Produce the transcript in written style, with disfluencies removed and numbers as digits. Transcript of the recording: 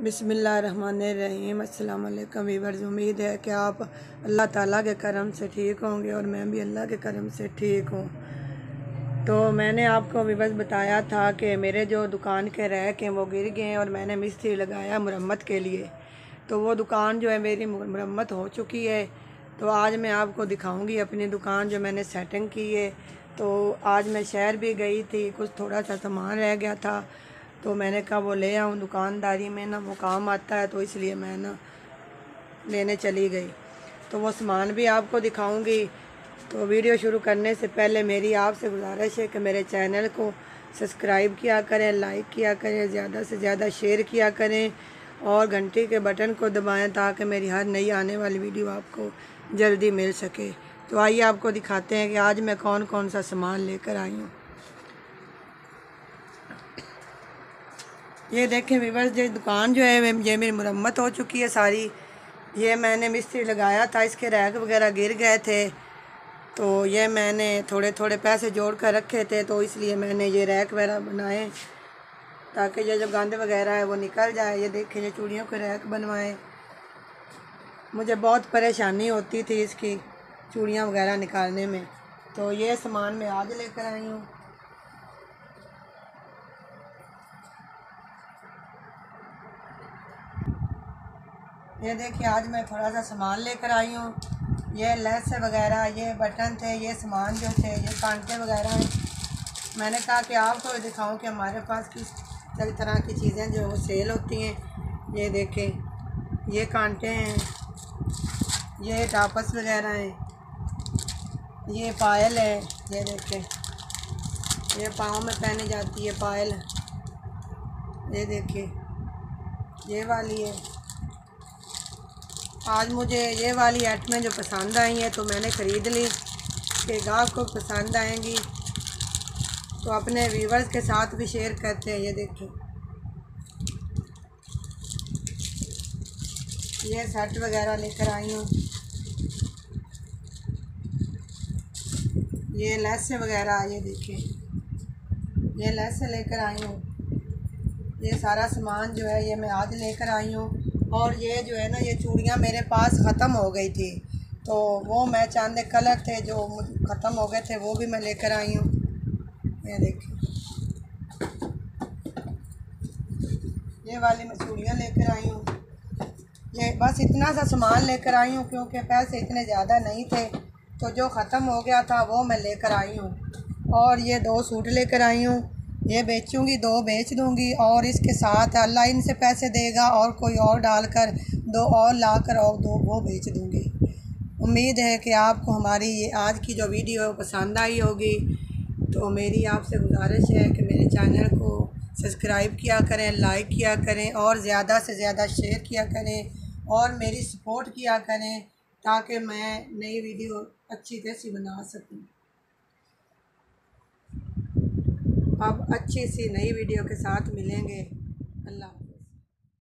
बिस्मिल्लाहिर्रहमानिर्रहीम। अस्सलाम वालेकुम वीवर्स। उम्मीद है कि आप अल्लाह ताला के करम से ठीक होंगे और मैं भी अल्लाह के करम से ठीक हूँ। तो मैंने आपको वीवर्स बताया था कि मेरे जो दुकान के रैक हैं वो गिर गए हैं और मैंने मिस्त्री लगाया मुरम्मत के लिए। तो वो दुकान जो है मेरी मुरम्मत हो चुकी है। तो आज मैं आपको दिखाऊंगी अपनी दुकान जो मैंने सेटिंग की है। तो आज मैं शहर भी गई थी, कुछ थोड़ा सा सामान रह गया था तो मैंने कहा वो ले आऊँ, दुकानदारी में ना वो काम आता है, तो इसलिए मैं ना लेने चली गई। तो वो सामान भी आपको दिखाऊंगी। तो वीडियो शुरू करने से पहले मेरी आपसे गुजारिश है कि मेरे चैनल को सब्सक्राइब किया करें, लाइक किया करें, ज़्यादा से ज़्यादा शेयर किया करें और घंटी के बटन को दबाएं ताकि मेरी हर नई आने वाली वीडियो आपको जल्दी मिल सके। तो आइए आपको दिखाते हैं कि आज मैं कौन कौन सा सामान लेकर आई हूँ। ये देखें व्यूअर्स, ये दुकान जो है ये मेरी मुरम्मत हो चुकी है सारी। ये मैंने मिस्त्री लगाया था, इसके रैक वगैरह गिर गए थे तो ये मैंने थोड़े थोड़े पैसे जोड़ कर रखे थे, तो इसलिए मैंने ये रैक वगैरह बनाए ताकि ये जो गंद वगैरह है वो निकल जाए। ये देखें, ये चूड़ियों के रैक बनवाए। मुझे बहुत परेशानी होती थी इसकी चूड़ियाँ वगैरह निकालने में। तो ये सामान मैं आज लेकर आई हूँ। ये देखिए, आज मैं थोड़ा सा सामान लेकर आई हूँ। ये लेस वगैरह, ये बटन थे, ये सामान जो थे, ये कांटे वगैरह हैं। मैंने कहा कि आपको दिखाऊं कि हमारे पास किस तरह की चीज़ें जो सेल होती हैं। ये देखें, ये कांटे हैं, ये टापस वगैरह हैं, ये पायल है। ये देखें, ये पाँव में पहनी जाती है पायल। ये देखें, ये वाली है। आज मुझे ये वाली आइटमें जो पसंद आई हैं तो मैंने ख़रीद ली कि गाहक को पसंद आएंगी तो अपने व्यूवर्स के साथ भी शेयर करते हैं। ये देखें, ये सेट वगैरह लेकर आई हूँ। ये लेस वगैरह, ये देखें, ये लेस लेकर आई हूँ। ये सारा सामान जो है ये मैं आज लेकर आई हूँ। और ये जो है ना, ये चूड़ियाँ मेरे पास ख़त्म हो गई थी तो वो मैं चांदे कलर थे जो ख़त्म हो गए थे वो भी मैं लेकर आई हूँ। ये देखिए, ये वाली मैं चूड़ियाँ लेकर आई हूँ। ये बस इतना सा सामान लेकर आई हूँ क्योंकि पैसे इतने ज़्यादा नहीं थे तो जो ख़त्म हो गया था वो मैं लेकर आई हूँ। और ये 2 सूट लेकर आई हूँ। ये बेचूँगी, 2 बेच दूँगी और इसके साथ अल्लाह इनसे पैसे देगा और कोई और डालकर 2 और लाकर और 2 वो बेच दूँगी। उम्मीद है कि आपको हमारी ये आज की जो वीडियो पसंद आई होगी। तो मेरी आपसे गुजारिश है कि मेरे चैनल को सब्सक्राइब किया करें, लाइक किया करें और ज़्यादा से ज़्यादा शेयर किया करें और मेरी सपोर्ट किया करें ताकि मैं नई वीडियो अच्छी तैसी बना सकूं। अब अच्छी सी नई वीडियो के साथ मिलेंगे। अल्लाह।